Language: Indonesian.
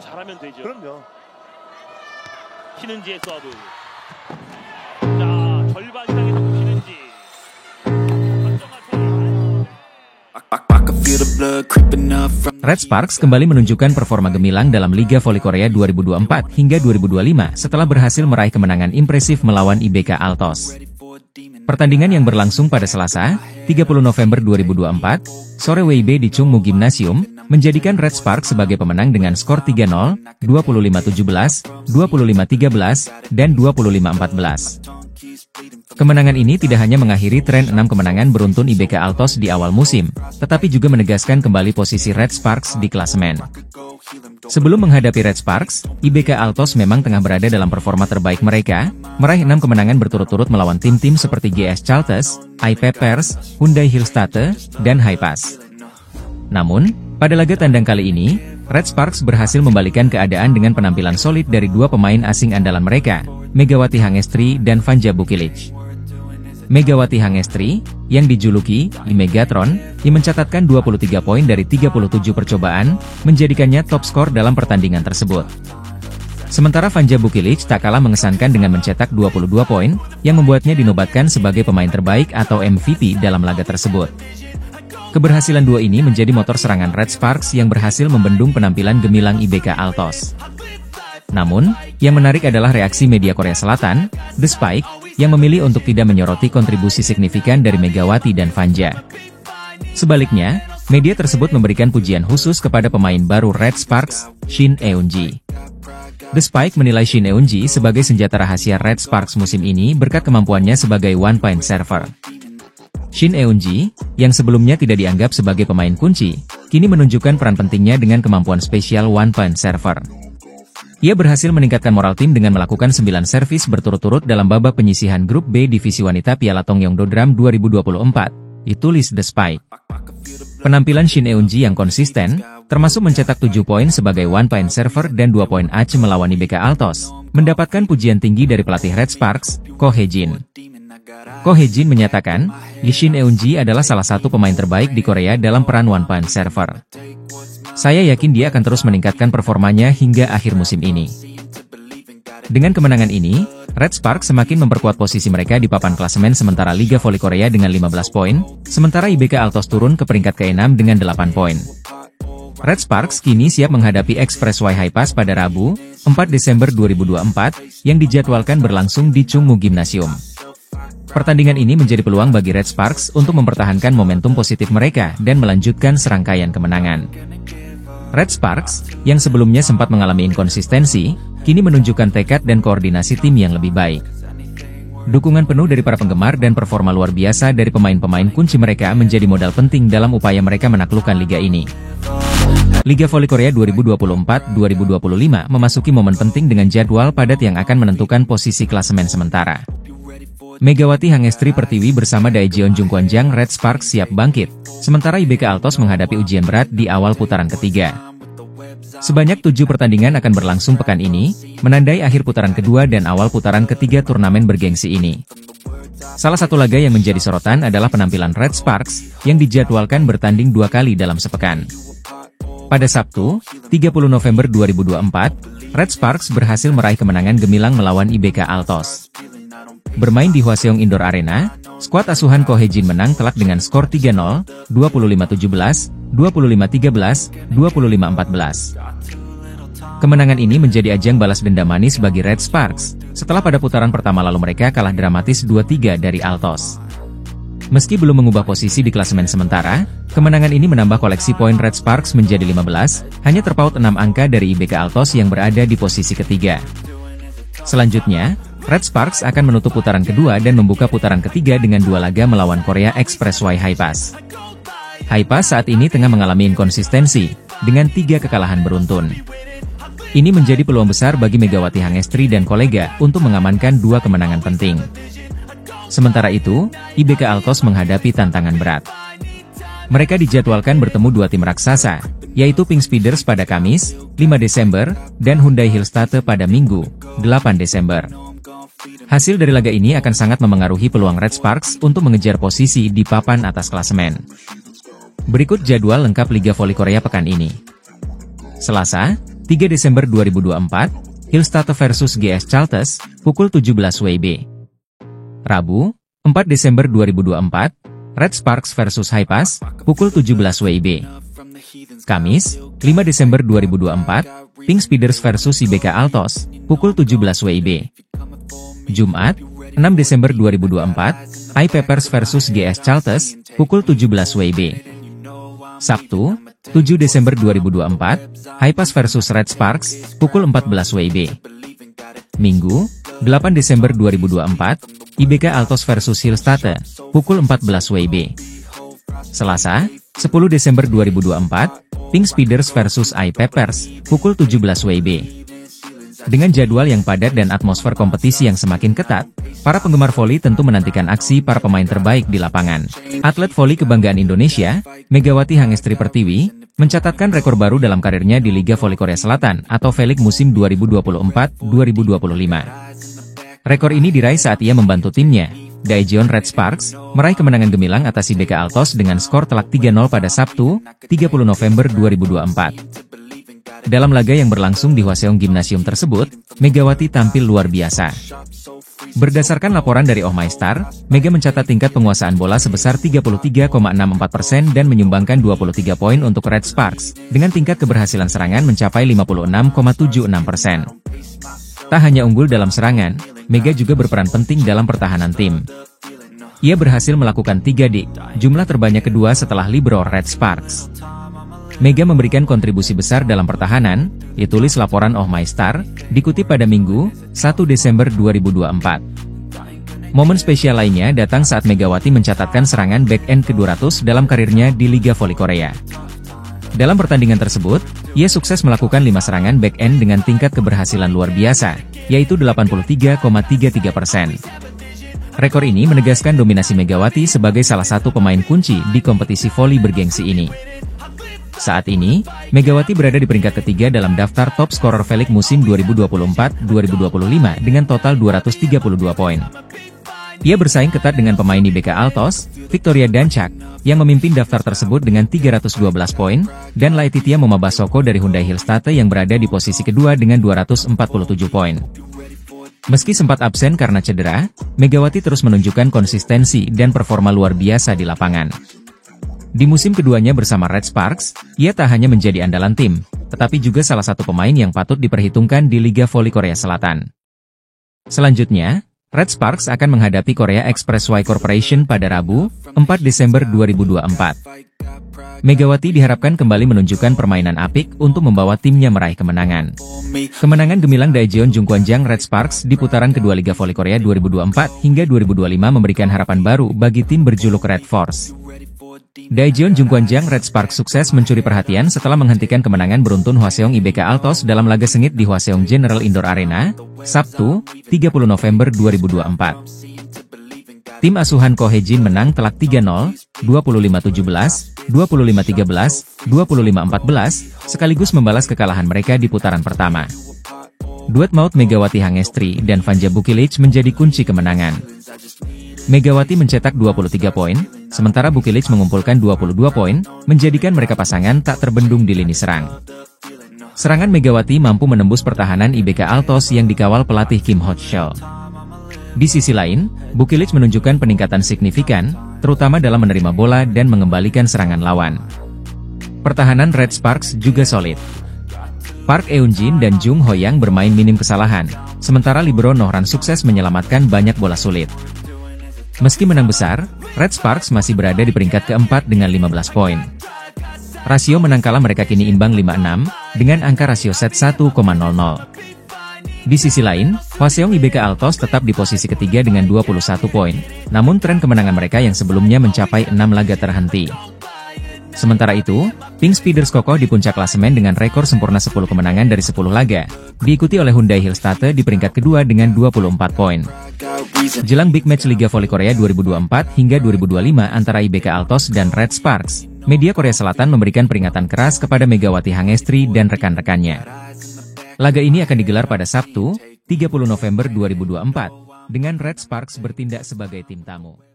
잘하면 되죠. 그럼요. 신은지의 서브. 자, 절반 이상의 서브 신은지. Red Sparks kembali menunjukkan performa gemilang dalam Liga Voli Korea 2024 hingga 2025 setelah berhasil meraih kemenangan impresif melawan IBK Altos. Pertandingan yang berlangsung pada Selasa, 30 November 2024, sore WIB di Chungmu Gymnasium, menjadikan Red Sparks sebagai pemenang dengan skor 3-0, 25-17, 25-13, dan 25-14. Kemenangan ini tidak hanya mengakhiri tren 6 kemenangan beruntun IBK Altos di awal musim, tetapi juga menegaskan kembali posisi Red Sparks di klasemen. Sebelum menghadapi Red Sparks, IBK Altos memang tengah berada dalam performa terbaik mereka, meraih 6 kemenangan berturut-turut melawan tim-tim seperti GS Chalters, iPepers, Hyundai Hillstatte, dan Hypas. Namun, pada laga tandang kali ini, Red Sparks berhasil membalikan keadaan dengan penampilan solid dari dua pemain asing andalan mereka, Megawati Hangestri dan Vanja Bukilic. Megawati Hangestri, yang dijuluki Megatron, yang mencatatkan 23 poin dari 37 percobaan, menjadikannya top skor dalam pertandingan tersebut. Sementara Vanja Bukilic tak kalah mengesankan dengan mencetak 22 poin, yang membuatnya dinobatkan sebagai pemain terbaik atau MVP dalam laga tersebut. Keberhasilan dua ini menjadi motor serangan Red Sparks yang berhasil membendung penampilan gemilang IBK Altos. Namun, yang menarik adalah reaksi media Korea Selatan, The Spike, yang memilih untuk tidak menyoroti kontribusi signifikan dari Megawati dan Vanja. Sebaliknya, media tersebut memberikan pujian khusus kepada pemain baru Red Sparks, Shin Eun-ji. The Spike menilai Shin Eun-ji sebagai senjata rahasia Red Sparks musim ini berkat kemampuannya sebagai one-point server. Shin Eun-ji, yang sebelumnya tidak dianggap sebagai pemain kunci, kini menunjukkan peran pentingnya dengan kemampuan spesial one-point server. Ia berhasil meningkatkan moral tim dengan melakukan 9 servis berturut-turut dalam babak penyisihan grup B Divisi Wanita Piala Tongyong Dodram 2024, ditulis The Spike. Penampilan Shin Eun-ji yang konsisten, termasuk mencetak 7 poin sebagai one-point server dan 2 poin ace melawan IBK Altos, mendapatkan pujian tinggi dari pelatih Red Sparks, Ko Hae-jin. Ko Hae-jin menyatakan, Shin Eun-ji adalah salah satu pemain terbaik di Korea dalam peran one-point server. Saya yakin dia akan terus meningkatkan performanya hingga akhir musim ini. Dengan kemenangan ini, Red Sparks semakin memperkuat posisi mereka di papan klasemen sementara Liga Voli Korea dengan 15 poin, sementara IBK Altos turun ke peringkat ke-6 dengan 8 poin. Red Sparks kini siap menghadapi Express Y Hypas pada Rabu, 4 Desember 2024, yang dijadwalkan berlangsung di Chungmu Gymnasium. Pertandingan ini menjadi peluang bagi Red Sparks untuk mempertahankan momentum positif mereka dan melanjutkan serangkaian kemenangan. Red Sparks, yang sebelumnya sempat mengalami inkonsistensi, kini menunjukkan tekad dan koordinasi tim yang lebih baik. Dukungan penuh dari para penggemar dan performa luar biasa dari pemain-pemain kunci mereka menjadi modal penting dalam upaya mereka menaklukkan liga ini. Liga Voli Korea 2024-2025 memasuki momen penting dengan jadwal padat yang akan menentukan posisi klasemen sementara. Megawati Hangestri Pertiwi bersama Daejeon Jungkwanjang Red Sparks siap bangkit, sementara IBK Altos menghadapi ujian berat di awal putaran ketiga. Sebanyak 7 pertandingan akan berlangsung pekan ini, menandai akhir putaran kedua dan awal putaran ketiga turnamen bergengsi ini. Salah satu laga yang menjadi sorotan adalah penampilan Red Sparks, yang dijadwalkan bertanding 2 kali dalam sepekan. Pada Sabtu, 30 November 2024, Red Sparks berhasil meraih kemenangan gemilang melawan IBK Altos. Bermain di Hwaseong Indoor Arena, skuad asuhan Ko Hae-jin menang telak dengan skor 3-0, 25-17, 25-13, 25-14. Kemenangan ini menjadi ajang balas dendam manis bagi Red Sparks, setelah pada putaran pertama lalu mereka kalah dramatis 2-3 dari Altos. Meski belum mengubah posisi di klasemen sementara, kemenangan ini menambah koleksi poin Red Sparks menjadi 15, hanya terpaut 6 angka dari IBK Altos yang berada di posisi ketiga. Selanjutnya, Red Sparks akan menutup putaran kedua dan membuka putaran ketiga dengan 2 laga melawan Korea Express Y Hypas. Hypas saat ini tengah mengalami inkonsistensi, dengan 3 kekalahan beruntun. Ini menjadi peluang besar bagi Megawati Hangestri dan kolega untuk mengamankan 2 kemenangan penting. Sementara itu, IBK Altos menghadapi tantangan berat. Mereka dijadwalkan bertemu 2 tim raksasa, yaitu Pink Speeders pada Kamis, 5 Desember, dan Hyundai Hillstatte pada Minggu, 8 Desember. Hasil dari laga ini akan sangat memengaruhi peluang Red Sparks untuk mengejar posisi di papan atas klasemen. Berikut jadwal lengkap Liga Voli Korea pekan ini. Selasa, 3 Desember 2024, Hillstatte versus GS Chartres, pukul 17 WIB. Rabu, 4 Desember 2024, Red Sparks versus Hypas, pukul 17 WIB. Kamis, 5 Desember 2024, Pink Speeders versus IBK Altos, pukul 17 WIB. Jumat, 6 Desember 2024, iPeppers versus GS Chartres, pukul 17 WIB. Sabtu, 7 Desember 2024, Hypas versus Red Sparks, pukul 14 WIB. Minggu, 8 Desember 2024, IBK Altos versus Hillstatte, pukul 14 WIB. Selasa, 10 Desember 2024, Pink Speeders versus iPeppers, pukul 17 WIB. Dengan jadwal yang padat dan atmosfer kompetisi yang semakin ketat, para penggemar voli tentu menantikan aksi para pemain terbaik di lapangan. Atlet voli kebanggaan Indonesia, Megawati Hangestri Pertiwi, mencatatkan rekor baru dalam karirnya di Liga Voli Korea Selatan atau V-League musim 2024-2025. Rekor ini diraih saat ia membantu timnya, Daejeon Red Sparks, meraih kemenangan gemilang atas IBK Altos dengan skor telak 3-0 pada Sabtu, 30 November 2024. Dalam laga yang berlangsung di Hwaseong Gymnasium tersebut, Megawati tampil luar biasa. Berdasarkan laporan dari Oh My Star, Mega mencatat tingkat penguasaan bola sebesar 33,64% dan menyumbangkan 23 poin untuk Red Sparks, dengan tingkat keberhasilan serangan mencapai 56,76%. Tak hanya unggul dalam serangan, Mega juga berperan penting dalam pertahanan tim. Ia berhasil melakukan 3D, jumlah terbanyak kedua setelah libero Red Sparks. Mega memberikan kontribusi besar dalam pertahanan, ditulis laporan Oh My Star, dikutip pada Minggu, 1 Desember 2024. Momen spesial lainnya datang saat Megawati mencatatkan serangan back-end ke-200 dalam karirnya di Liga Voli Korea. Dalam pertandingan tersebut, ia sukses melakukan 5 serangan back-end dengan tingkat keberhasilan luar biasa, yaitu 83,33%. Rekor ini menegaskan dominasi Megawati sebagai salah satu pemain kunci di kompetisi voli bergengsi ini. Saat ini, Megawati berada di peringkat ketiga dalam daftar top scorer V-League musim 2024-2025 dengan total 232 poin. Ia bersaing ketat dengan pemain IBK Altos, Victoria Dancak, yang memimpin daftar tersebut dengan 312 poin, dan Laetitia Momabasoko dari Hyundai Hillstatte yang berada di posisi kedua dengan 247 poin. Meski sempat absen karena cedera, Megawati terus menunjukkan konsistensi dan performa luar biasa di lapangan. Di musim keduanya bersama Red Sparks, ia tak hanya menjadi andalan tim, tetapi juga salah satu pemain yang patut diperhitungkan di Liga Voli Korea Selatan. Selanjutnya, Red Sparks akan menghadapi Korea Expressway Corporation pada Rabu, 4 Desember 2024. Megawati diharapkan kembali menunjukkan permainan apik untuk membawa timnya meraih kemenangan. Kemenangan gemilang Daejeon Jungkwanjang Red Sparks di putaran kedua Liga Voli Korea 2024 hingga 2025 memberikan harapan baru bagi tim berjuluk Red Force. Daejeon Jungkwanjang Red Sparks sukses mencuri perhatian setelah menghentikan kemenangan beruntun Hwaseong IBK Altos dalam laga sengit di Hwaseong General Indoor Arena, Sabtu, 30 November 2024. Tim asuhan Ko Hae-jin menang telak 3-0, 25-17, 25-13, 25-14, sekaligus membalas kekalahan mereka di putaran pertama. Duet maut Megawati Hangestri dan Vanja Bukilic menjadi kunci kemenangan. Megawati mencetak 23 poin, sementara Bukilic mengumpulkan 22 poin, menjadikan mereka pasangan tak terbendung di lini serang. Serangan Megawati mampu menembus pertahanan IBK Altos yang dikawal pelatih Kim Ho-chul. Di sisi lain, Bukilic menunjukkan peningkatan signifikan, terutama dalam menerima bola dan mengembalikan serangan lawan. Pertahanan Red Sparks juga solid. Park Eun-jin dan Jung Ho-yang bermain minim kesalahan, sementara libero Nohran sukses menyelamatkan banyak bola sulit. Meski menang besar, Red Sparks masih berada di peringkat keempat dengan 15 poin. Rasio menang kalah mereka kini imbang 5-6, dengan angka rasio set 1,00. Di sisi lain, Hwaseong IBK Altos tetap di posisi ketiga dengan 21 poin, namun tren kemenangan mereka yang sebelumnya mencapai 6 laga terhenti. Sementara itu, Pink Speeders kokoh di puncak klasemen dengan rekor sempurna 10 kemenangan dari 10 laga, diikuti oleh Hyundai Hillstatte di peringkat kedua dengan 24 poin. Jelang Big Match Liga Voli Korea 2024 hingga 2025 antara IBK Altos dan Red Sparks, media Korea Selatan memberikan peringatan keras kepada Megawati Hangestri dan rekan-rekannya. Laga ini akan digelar pada Sabtu, 30 November 2024, dengan Red Sparks bertindak sebagai tim tamu.